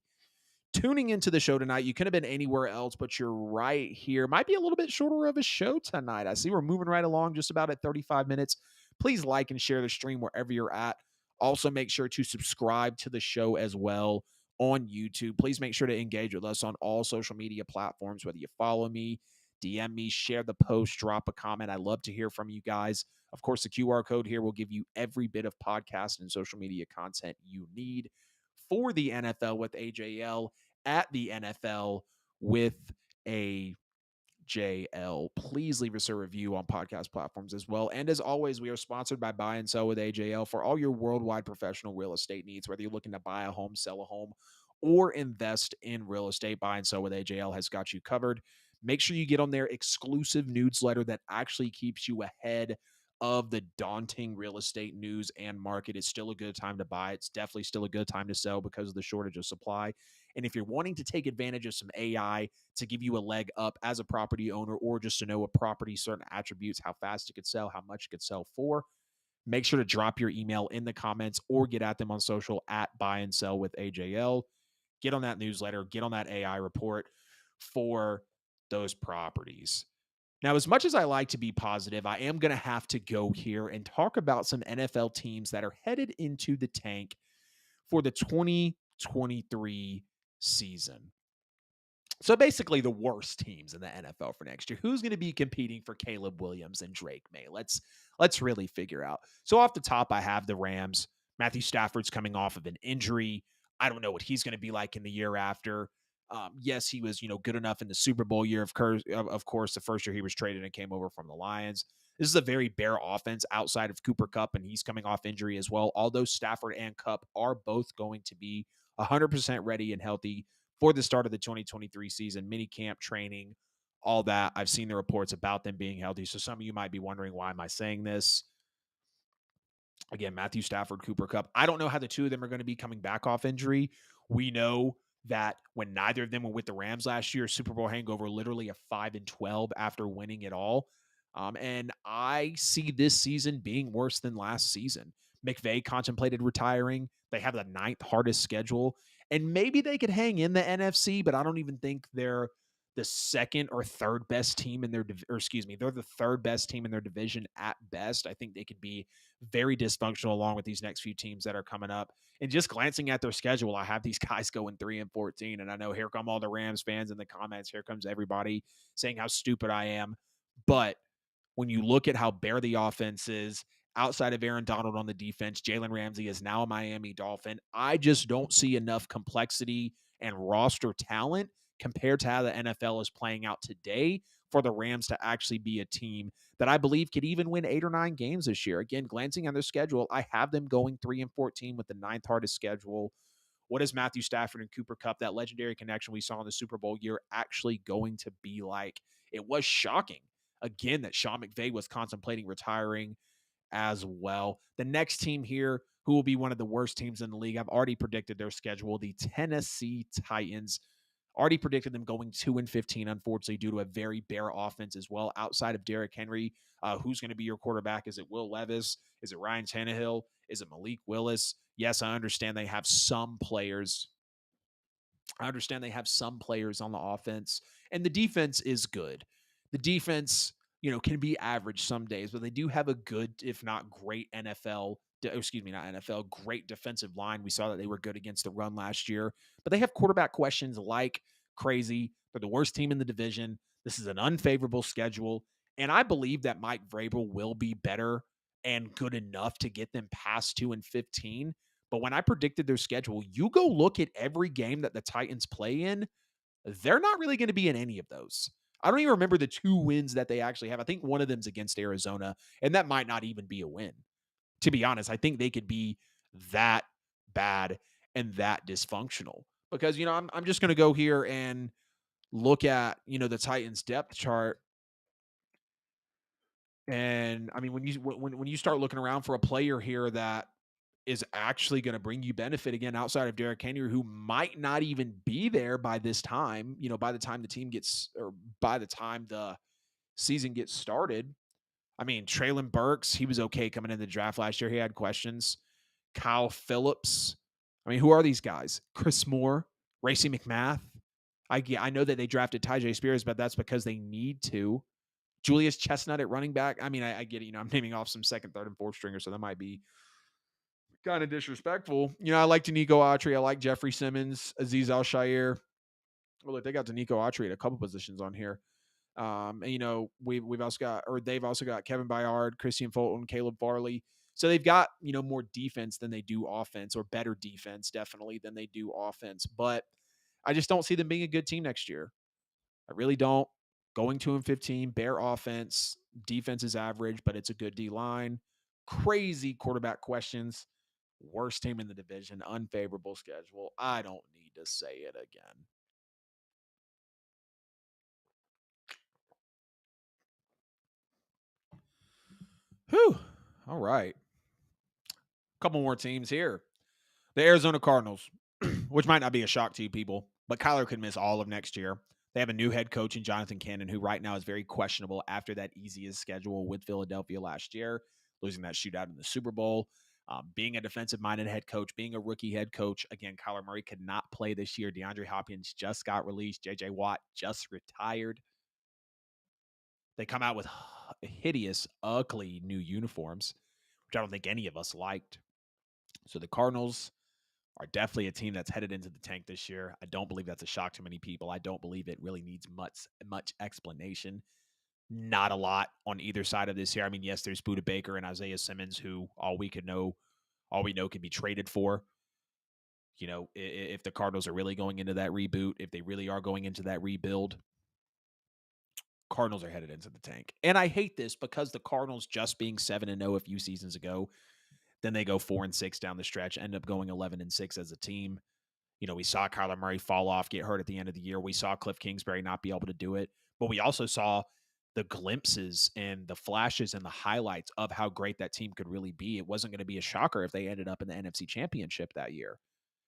tuning into the show tonight. You could have been anywhere else, but you're right here. Might be a little bit shorter of a show tonight. I see we're moving right along, just about at 35 minutes. Please like and share the stream wherever you're at. Also, make sure to subscribe to the show as well on YouTube. Please make sure to engage with us on all social media platforms, whether you follow me, DM me, share the post, drop a comment. I love to hear from you guys. Of course, the QR code here will give you every bit of podcast and social media content you need for the NFL with AJL at the NFL with a JL. Please leave us a review on podcast platforms as well. And as always, we are sponsored by Buy and Sell with AJL for all your worldwide professional real estate needs, whether you're looking to buy a home, sell a home, or invest in real estate. Buy and Sell with AJL has got you covered. Make sure you get on their exclusive newsletter that actually keeps you ahead of the daunting real estate news and market. It's still a good time to buy. It's definitely still a good time to sell because of the shortage of supply. And if you're wanting to take advantage of some AI to give you a leg up as a property owner, or just to know a property, certain attributes, how fast it could sell, how much it could sell for, make sure to drop your email in the comments or get at them on social at Buy and Sell with AJL. Get on that newsletter, get on that AI report for those properties. Now, as much as I like to be positive, I am going to have to go here and talk about some NFL teams that are headed into the tank for the 2023 season. So basically, the worst teams in the NFL for next year. Who's going to be competing for Caleb Williams and Drake May? Let's really figure out. So off the top, I have the Rams. Matthew Stafford's coming off of an injury. I don't know what he's going to be like in the year after. Yes, he was good enough in the Super Bowl year. Of course, the first year he was traded and came over from the Lions. This is a very bare offense outside of Cooper Kupp, and he's coming off injury as well. Although Stafford and Kupp are both going to be 100% ready and healthy for the start of the 2023 season, mini camp training, all that. I've seen the reports about them being healthy. So some of you might be wondering, why am I saying this? Again, Matthew Stafford, Cooper Kupp. I don't know how the two of them are going to be coming back off injury. We know that when neither of them were with the Rams last year, Super Bowl hangover, literally a 5-12 after winning it all. And I see this season being worse than last season. McVay contemplated retiring. They have the ninth hardest schedule, and maybe they could hang in the NFC, but I don't even think they're the second or third best team in their, they're the third best team in their division at best. I think they could be very dysfunctional along with these next few teams that are coming up. And just glancing at their schedule, I have these guys going 3-14. And I know here come all the Rams fans in the comments. Here comes everybody saying how stupid I am. But when you look at how bare the offense is, outside of Aaron Donald on the defense, Jalen Ramsey is now a Miami Dolphin. I just don't see enough complexity and roster talent compared to how the NFL is playing out today for the Rams to actually be a team that I believe could even win 8 or 9 games this year. Again, glancing on their schedule, I have them going 3-14 with the ninth hardest schedule. What is Matthew Stafford and Cooper Kupp, that legendary connection we saw in the Super Bowl year, actually going to be like? It was shocking, again, that Sean McVay was contemplating retiring as well. The next team here, who will be one of the worst teams in the league, I've already predicted their schedule, the Tennessee Titans. Already predicted them going 2-15, unfortunately, due to a very bare offense as well. Outside of Derrick Henry, who's going to be your quarterback? Is it Will Levis? Is it Ryan Tannehill? Is it Malik Willis? Yes, I understand they have some players. I understand they have some players on the offense, and the defense is good. The defense, can be average some days, but they do have a good, if not great, great defensive line. We saw that they were good against the run last year, but they have quarterback questions like crazy. They're the worst team in the division. This is an unfavorable schedule, and I believe that Mike Vrabel will be better and good enough to get them past 2-15. But when I predicted their schedule, you go look at every game that the Titans play in, they're not really going to be in any of those. I don't even remember the 2 wins that they actually have. I think one of them's against Arizona, and that might not even be a win. To be honest, I think they could be that bad and that dysfunctional. Because, I'm just going to go here and look at, the Titans depth chart. And I mean, when you start looking around for a player here that is actually going to bring you benefit, again, outside of Derrick Henry, who might not even be there by this time, by the time the team gets, or by the time the season gets started. I mean, Treylon Burks, he was okay coming into the draft last year. He had questions. Kyle Phillips. I mean, who are these guys? Chris Moore, Racey McMath. I know that they drafted Tyjae Spears, but that's because they need to. Julius Chestnut at running back. I mean, I get it. I'm naming off some second, third, and fourth stringers, so that might be kind of disrespectful. I like Danico Autry. I like Jeffrey Simmons, Aziz Al-Shaair. Well, look, they got Danico Autry at a couple positions on here. And we've also got, or they've also got Kevin Byard, Christian Fulton, Caleb Farley. So they've got more defense than they do offense, or better defense definitely than they do offense. But I just don't see them being a good team next year. I really don't. Going 2-15, bare offense, defense is average, but it's a good D line. Crazy quarterback questions. Worst team in the division, unfavorable schedule. I don't need to say it again. Whew. All right. Couple more teams here. The Arizona Cardinals, which might not be a shock to you people, but Kyler could miss all of next year. They have a new head coach in Jonathan Cannon, who right now is very questionable after that easiest schedule with Philadelphia last year, losing that shootout in the Super Bowl. Being a defensive-minded head coach, being a rookie head coach. Again, Kyler Murray could not play this year. Deandre Hopkins just got released. J.J. Watt just retired. They come out with hideous, ugly new uniforms, which I don't think any of us liked. So the Cardinals are definitely a team that's headed into the tank this year. I don't believe that's a shock to many people. I don't believe it really needs much explanation. Not a lot on either side of this here. I mean, yes, there's Buda Baker and Isaiah Simmons, who all we know can be traded for. If the Cardinals are really going into that reboot, if they really are going into that rebuild, Cardinals are headed into the tank. And I hate this because the Cardinals just being 7-0 a few seasons ago, then they go 4-6 down the stretch, end up going 11-6 as a team. We saw Kyler Murray fall off, get hurt at the end of the year. We saw Cliff Kingsbury not be able to do it. But we also saw the glimpses and the flashes and the highlights of how great that team could really be. It wasn't going to be a shocker if they ended up in the NFC Championship that year.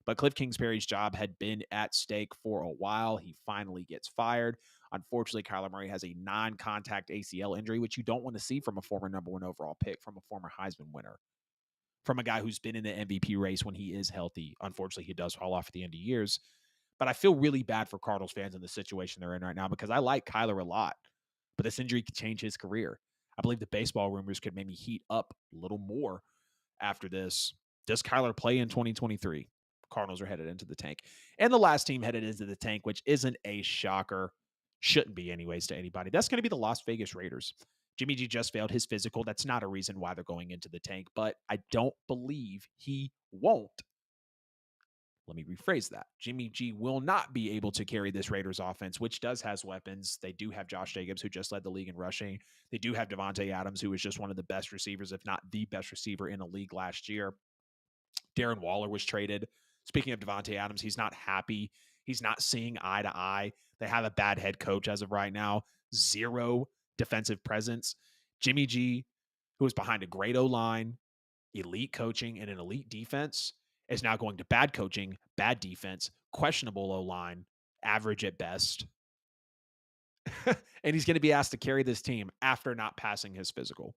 But Cliff Kingsbury's job had been at stake for a while. He finally gets fired. Unfortunately, Kyler Murray has a non-contact ACL injury, which you don't want to see from a former number one overall pick, from a former Heisman winner, from a guy who's been in the MVP race when he is healthy. Unfortunately, he does fall off at the end of years. But I feel really bad for Cardinals fans in the situation they're in right now, because I like Kyler a lot, but this injury could change his career. I believe the baseball rumors could maybe heat up a little more after this. Does Kyler play in 2023? Cardinals are headed into the tank. And the last team headed into the tank, which isn't a shocker, shouldn't be anyways to anybody, that's going to be the Las Vegas Raiders. Jimmy G just failed his physical. That's not a reason why they're going into the tank, but I don't believe he won't. Let me rephrase that. Jimmy G will not be able to carry this Raiders offense, which does has weapons. They do have Josh Jacobs, who just led the league in rushing. They do have Devontae Adams, who was just one of the best receivers, if not the best receiver in the league last year. Darren Waller was traded. Speaking of Devontae Adams, he's not happy. He's not seeing eye to eye. They have a bad head coach as of right now. Zero defensive presence. Jimmy G, who is behind a great O-line, elite coaching, and an elite defense, is now going to bad coaching, bad defense, questionable O-line, average at best. And he's going to be asked to carry this team after not passing his physical.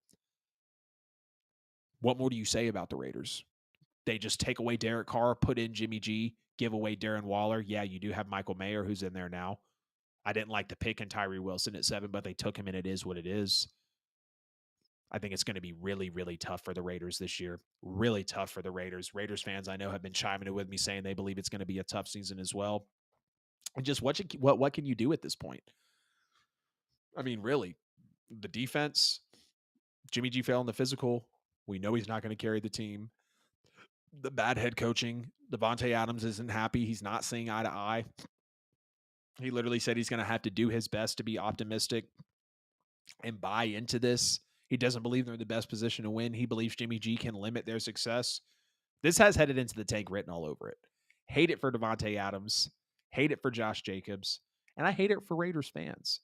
What more do you say about the Raiders? They just take away Derek Carr, put in Jimmy G, give away Darren Waller. Yeah, you do have Michael Mayer, who's in there now. I didn't like the pick in Tyree Wilson at 7, but they took him, and it is what it is. I think it's going to be really, really tough for the Raiders this year. Really tough for the Raiders. Raiders fans, I know, have been chiming in with me saying they believe it's going to be a tough season as well. And just what can you do at this point? I mean, really, the defense, Jimmy G fell in the physical. We know he's not going to carry the team. The bad head coaching. Devontae Adams isn't happy. He's not seeing eye to eye. He literally said he's going to have to do his best to be optimistic and buy into this. He doesn't believe they're in the best position to win. He believes Jimmy G can limit their success. This has headed into the tank written all over it. Hate it for Devontae Adams. Hate it for Josh Jacobs. And I hate it for Raiders fans.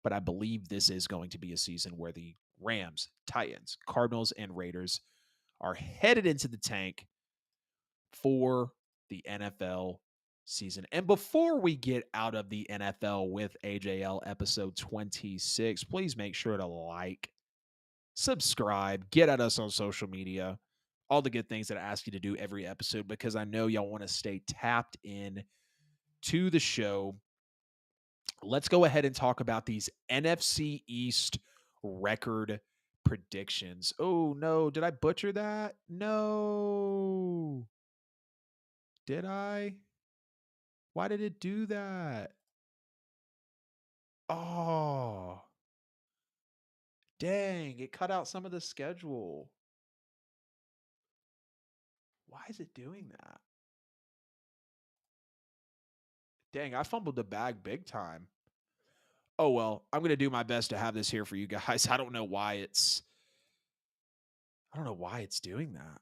But I believe this is going to be a season where the Rams, Titans, Cardinals, and Raiders are headed into the tank for the NFL season. And before we get out of the NFL with AJL episode 26, please make sure to like, subscribe, get at us on social media, all the good things that I ask you to do every episode, because I know y'all want to stay tapped in to the show. Let's go ahead and talk about these NFC East record predictions. Oh, no. Did I butcher that? No. Did I? Why did it do that? Oh, dang. It cut out some of the schedule. Why is it doing that? Dang, I fumbled the bag big time. Oh, well, I'm going to do my best to have this here for you guys. I don't know why it's doing that.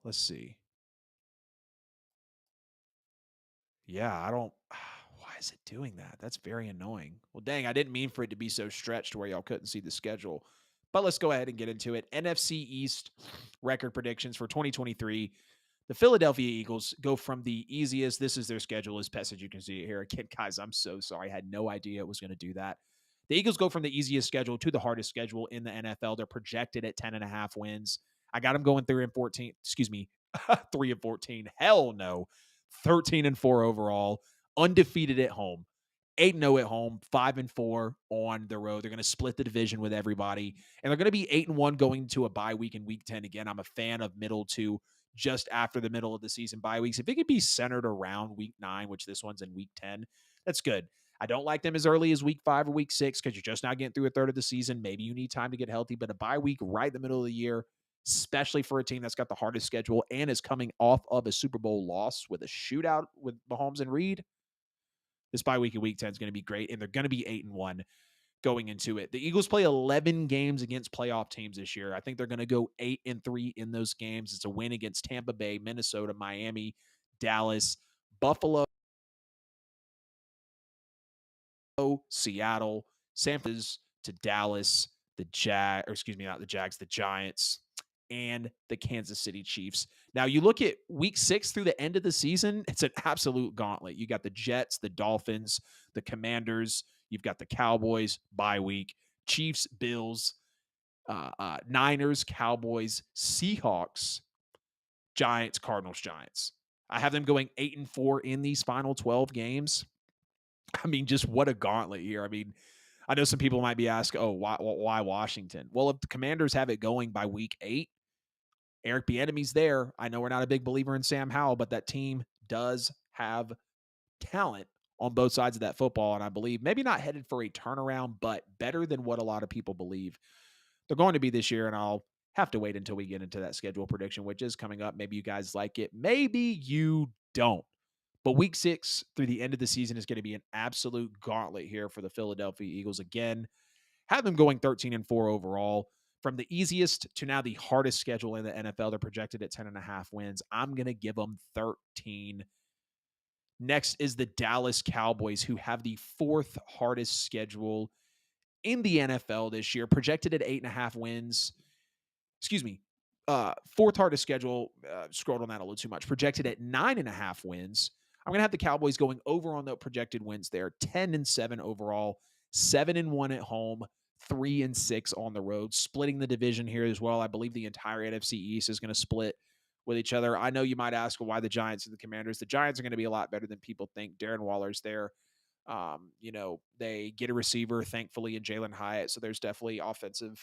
Let's see. Yeah, I don't. Why is it doing that? That's very annoying. Well, dang, I didn't mean for it to be so stretched to where y'all couldn't see the schedule. But let's go ahead and get into it. NFC East record predictions for 2023. The Philadelphia Eagles go from the easiest. This is their schedule as best as you can see it here. Again, guys, I'm so sorry. I had no idea it was going to do that. The Eagles go from the easiest schedule to the hardest schedule in the NFL. They're projected at 10.5 wins. I got them going 3-14. Excuse me, 3-14. Hell no. 13-4 overall. Undefeated at home. 8-0 at home, 5-4 on the road. They're going to split the division with everybody, and they're going to be 8-1 going into a bye week in Week 10. Again, I'm a fan of middle to just after the middle of the season bye weeks. If it could be centered around Week 9, which this one's in Week 10, that's good. I don't like them as early as Week 5 or Week 6 because you're just not getting through a third of the season. Maybe you need time to get healthy, but a bye week right in the middle of the year, especially for a team that's got the hardest schedule and is coming off of a Super Bowl loss with a shootout with Mahomes and Reed, this bye week in Week 10 is going to be great, and they're going to be 8-1 going into it. The Eagles play 11 games against playoff teams this year. I think they're going to go 8-3 in those games. It's a win against Tampa Bay, Minnesota, Miami, Dallas, Buffalo, Seattle, San Francisco to Dallas, the Giants, and the Kansas City Chiefs. Now, you look at week 6 through the end of the season, it's an absolute gauntlet. You got the Jets, the Dolphins, the Commanders, you've got the Cowboys bye week, Chiefs, Bills, Niners, Cowboys, Seahawks, Giants, Cardinals, Giants. I have them going 8-4 in these final 12 games. I mean, just what a gauntlet here. I mean, I know some people might be asking, oh, why Washington? Well, if the Commanders have it going by week 8, Eric Bieniemy's there. I know we're not a big believer in Sam Howell, but that team does have talent on both sides of that football. And I believe maybe not headed for a turnaround, but better than what a lot of people believe they're going to be this year. And I'll have to wait until we get into that schedule prediction, which is coming up. Maybe you guys like it. Maybe you don't. But week 6 through the end of the season is going to be an absolute gauntlet here for the Philadelphia Eagles. Again, have them going 13-4 overall. From the easiest to now the hardest schedule in the NFL, they're projected at 10.5 wins. I'm going to give them 13. Next is the Dallas Cowboys, who have the 4th hardest schedule in the NFL this year, projected at 8.5 wins. Excuse me. 4th hardest schedule. Scrolled on that a little too much. Projected at 9.5 wins. I'm going to have the Cowboys going over on the projected wins there. 10-7 overall, 7-1 at home, 3-6 on the road. Splitting the division here as well. I believe the entire NFC East is going to split with each other. I know you might ask why the Giants and the Commanders. The Giants are going to be a lot better than people think. Darren Waller's there. They get a receiver, thankfully, in Jalen Hyatt. So there's definitely offensive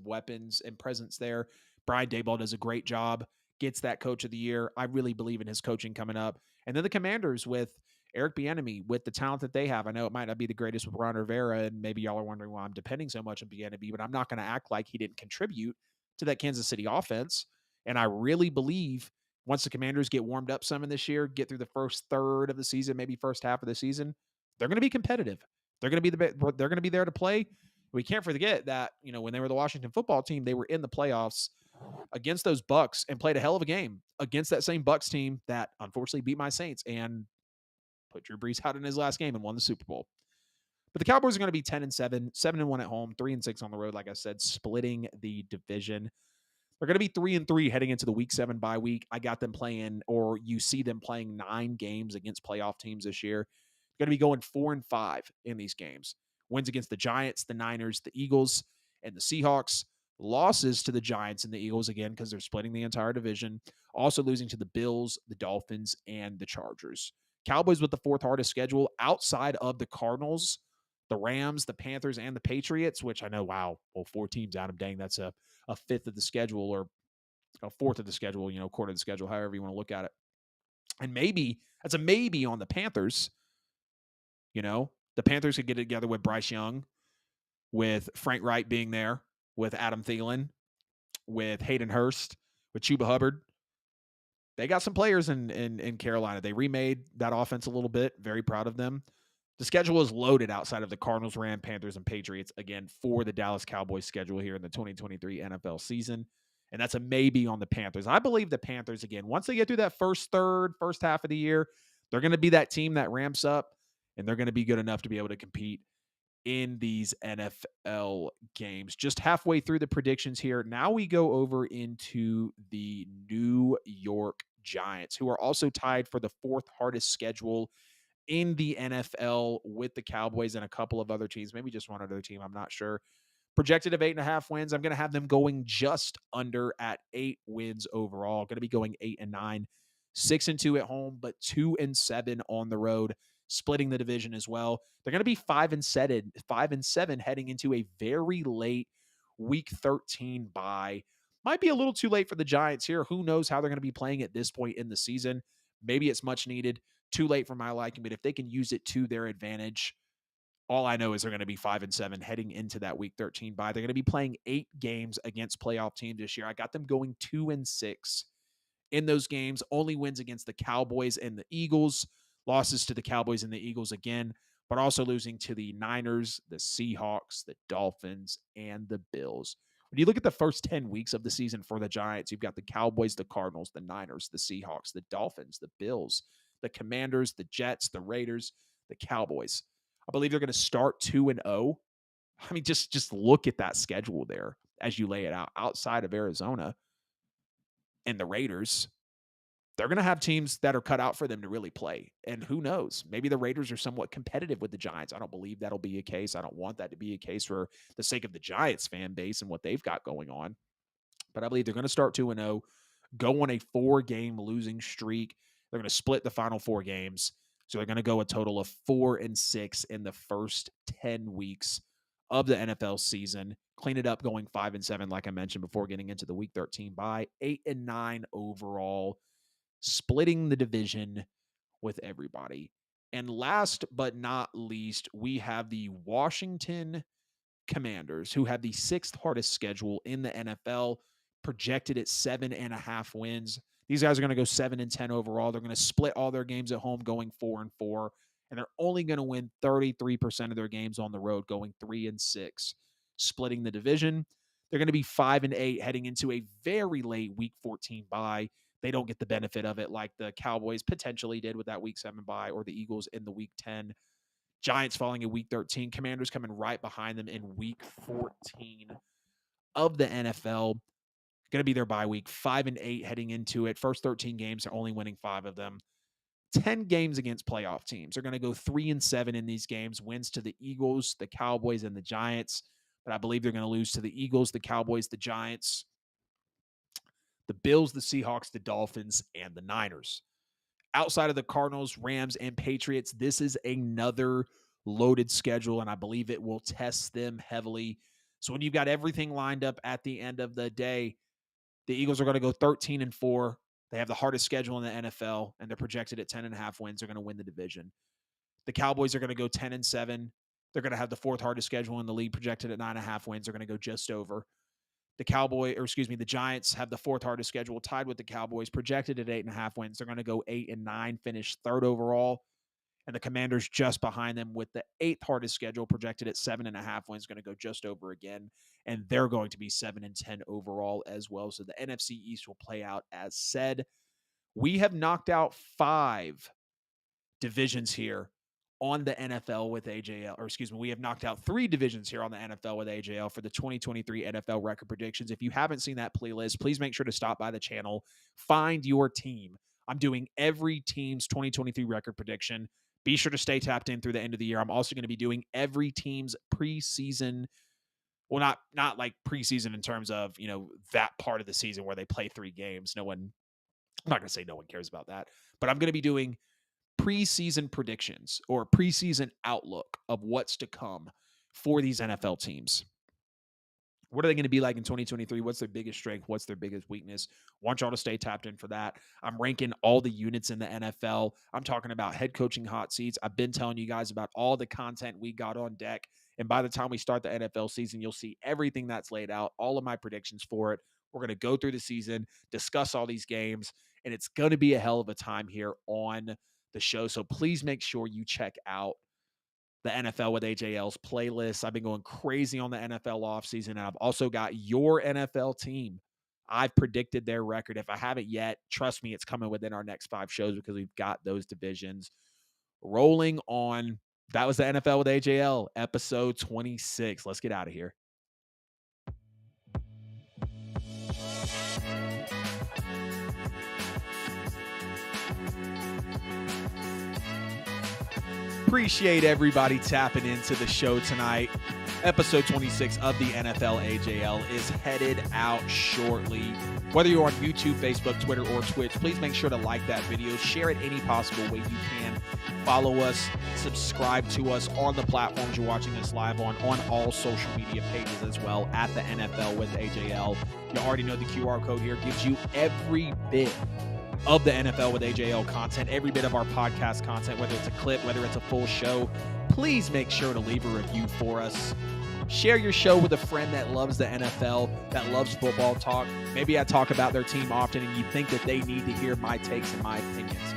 weapons and presence there. Brian Daboll does a great job, gets that coach of the year. I really believe in his coaching coming up. And then the Commanders with Eric Bieniemy, with the talent that they have. I know it might not be the greatest with Ron Rivera, and maybe y'all are wondering why I'm depending so much on Bieniemy, but I'm not going to act like he didn't contribute to that Kansas City offense. And I really believe once the Commanders get warmed up some in this year, get through the first third of the season, maybe first half of the season, they're going to be competitive. They're going to be they're going to be there to play. We can't forget that, when they were the Washington football team, they were in the playoffs against those Bucks and played a hell of a game against that same Bucks team that unfortunately beat my Saints and put Drew Brees out in his last game and won the Super Bowl. But the Cowboys are going to be 10-7, 7-1 at home, 3-6 on the road, like I said, splitting the division. They're going to be 3-3 heading into the Week 7 bye week. I got them playing, or you see them playing 9 games against playoff teams this year. Going to be going 4-5 in these games. Wins against the Giants, the Niners, the Eagles, and the Seahawks. Losses to the Giants and the Eagles again because they're splitting the entire division. Also losing to the Bills, the Dolphins, and the Chargers. Cowboys with the 4th hardest schedule outside of the Cardinals, the Rams, the Panthers, and the Patriots, which I know, wow, well, 4 teams out of dang, that's a 5th of the schedule or a 4th of the schedule, quarter of the schedule, however you want to look at it. And maybe that's a maybe on the Panthers. The Panthers could get it together with Bryce Young, with Frank Wright being there, with Adam Thielen, with Hayden Hurst, with Chuba Hubbard. They got some players in Carolina. They remade that offense a little bit. Very proud of them. The schedule is loaded outside of the Cardinals, Rams, Panthers, and Patriots, again, for the Dallas Cowboys schedule here in the 2023 NFL season. And that's a maybe on the Panthers. I believe the Panthers, again, once they get through that first half of the year, they're going to be that team that ramps up, and they're going to be good enough to be able to compete in these NFL games. Just halfway through the predictions here. Now we go over into the New York Giants, who are also tied for the fourth hardest schedule in the NFL with the Cowboys and a couple of other teams, maybe just one other team. I'm not sure. Projected of 8.5 wins. I'm going to have them going just under at 8 wins overall. Going to be going 8-9, 6-2 at home, but 2-7 on the road, splitting the division as well. They're going to be 5-7 heading into a very late Week 13 bye. Might be a little too late for the Giants here. Who knows how they're going to be playing at this point in the season? Maybe it's much needed. Too late for my liking, but if they can use it to their advantage, all I know is they're going to be 5-7 heading into that Week 13 bye. They're going to be playing 8 games against playoff teams this year. I got them going 2-6 in those games. Only wins against the Cowboys and the Eagles. Losses to the Cowboys and the Eagles again, but also losing to the Niners, the Seahawks, the Dolphins, and the Bills. When you look at the first 10 weeks of the season for the Giants, you've got the Cowboys, the Cardinals, the Niners, the Seahawks, the Dolphins, the Bills, the Commanders, the Jets, the Raiders, the Cowboys. I believe they're going to start 2-0. I mean, just look at that schedule there as you lay it out. Outside of Arizona and the Raiders, they're going to have teams that are cut out for them to really play. And who knows? Maybe the Raiders are somewhat competitive with the Giants. I don't believe that'll be a case. I don't want that to be a case for the sake of the Giants fan base and what they've got going on. But I believe they're going to start 2-0, go on a 4-game losing streak. They're going to split the final 4 games. So they're going to go a total of 4-6 in the first 10 weeks of the NFL season. Clean it up going 5-7, like I mentioned before, getting into the Week 13 bye. 8-9 overall, splitting the division with everybody. And last but not least, we have the Washington Commanders, who have the 6th hardest schedule in the NFL, projected at 7.5 wins. These guys are going to go 7-10 overall. They're going to split all their games at home, going 4-4, and they're only going to win 33% of their games on the road, going 3-6, splitting the division. They're going to be 5-8 heading into a very late Week 14 bye. They don't get the benefit of it like the Cowboys potentially did with that Week 7 bye, or the Eagles in the Week 10. Giants falling in Week 13. Commanders coming right behind them in Week 14 of the NFL. Going to be their bye week. 5-8 heading into it. First 13 games, they're only winning 5 of them. 10 games against playoff teams. They're going to go 3-7 in these games. Wins to the Eagles, the Cowboys, and the Giants. But I believe they're going to lose to the Eagles, the Cowboys, the Giants, the Bills, the Seahawks, the Dolphins, and the Niners. Outside of the Cardinals, Rams, and Patriots, this is another loaded schedule, and I believe it will test them heavily. So when you've got everything lined up at the end of the day, the Eagles are going to go 13-4. They have the hardest schedule in the NFL, and they're projected at 10.5 wins. They're going to win the division. The Cowboys are going to go 10-7. They're going to have the 4th hardest schedule in the league, projected at 9.5 wins. They're going to go just over. The Giants have the 4th hardest schedule, tied with the Cowboys, projected at 8.5 wins. They're going to go 8-9, finish 3rd overall. And the Commanders just behind them with the 8th hardest schedule, projected at 7.5 wins, going to go just over again. And they're going to be 7-10 overall as well. So the NFC East will play out as said. We have knocked out 5 divisions here on the NFL with AJL, we have knocked out 3 divisions here on the NFL with AJL for the 2023 NFL record predictions. If you haven't seen that playlist, please make sure to stop by the channel, find your team. I'm doing every team's 2023 record prediction. Be sure to stay tapped in through the end of the year. I'm also going to be doing every team's preseason. Well, not like preseason in terms of, that part of the season where they play 3 games. I'm not going to say no one cares about that, but I'm going to be doing preseason predictions or preseason outlook of what's to come for these NFL teams. What are they going to be like in 2023? What's their biggest strength? What's their biggest weakness? Want y'all to stay tapped in for that. I'm ranking all the units in the NFL. I'm talking about head coaching hot seats. I've been telling you guys about all the content we got on deck. And by the time we start the NFL season, you'll see everything that's laid out, all of my predictions for it. We're going to go through the season, discuss all these games, and it's going to be a hell of a time here on the show. So please make sure you check out the NFL with AJL's playlist. I've been going crazy on the NFL offseason, and I've also got your NFL team. I've predicted their record. If I haven't yet, trust me, it's coming within our next 5 shows because we've got those divisions rolling on. That was the NFL with AJL, episode 26. Let's get out of here. Appreciate everybody tapping into the show tonight. Episode 26 of the NFL AJL is headed out shortly. Whether you're on YouTube, Facebook, Twitter, or Twitch, please make sure to like that video. Share it any possible way you can. Follow us, subscribe to us on the platforms you're watching us live on all social media pages as well, at the NFL with AJL. You already know the QR code here gives you every bit of the NFL with AJL content, every bit of our podcast content, whether it's a clip, whether it's a full show. Please make sure to leave a review for us. Share your show with a friend that loves the NFL, that loves football talk. Maybe I talk about their team often and you think that they need to hear my takes and my opinions.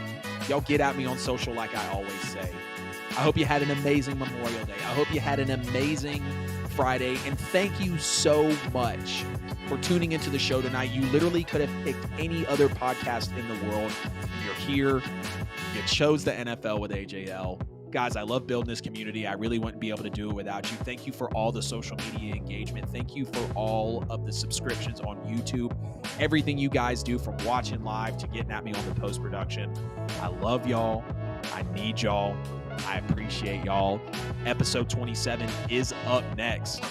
Y'all get at me on social like I always say. I hope you had an amazing Memorial Day. I hope you had an amazing Friday. And thank you so much for tuning into the show tonight. You literally could have picked any other podcast in the world. You're here. You chose the NFL with AJL. Guys, I love building this community. I really wouldn't be able to do it without you. Thank you for all the social media engagement. Thank you for all of the subscriptions on YouTube. Everything you guys do, from watching live to getting at me on the post-production. I love y'all. I need y'all. I appreciate y'all. Episode 27 is up next.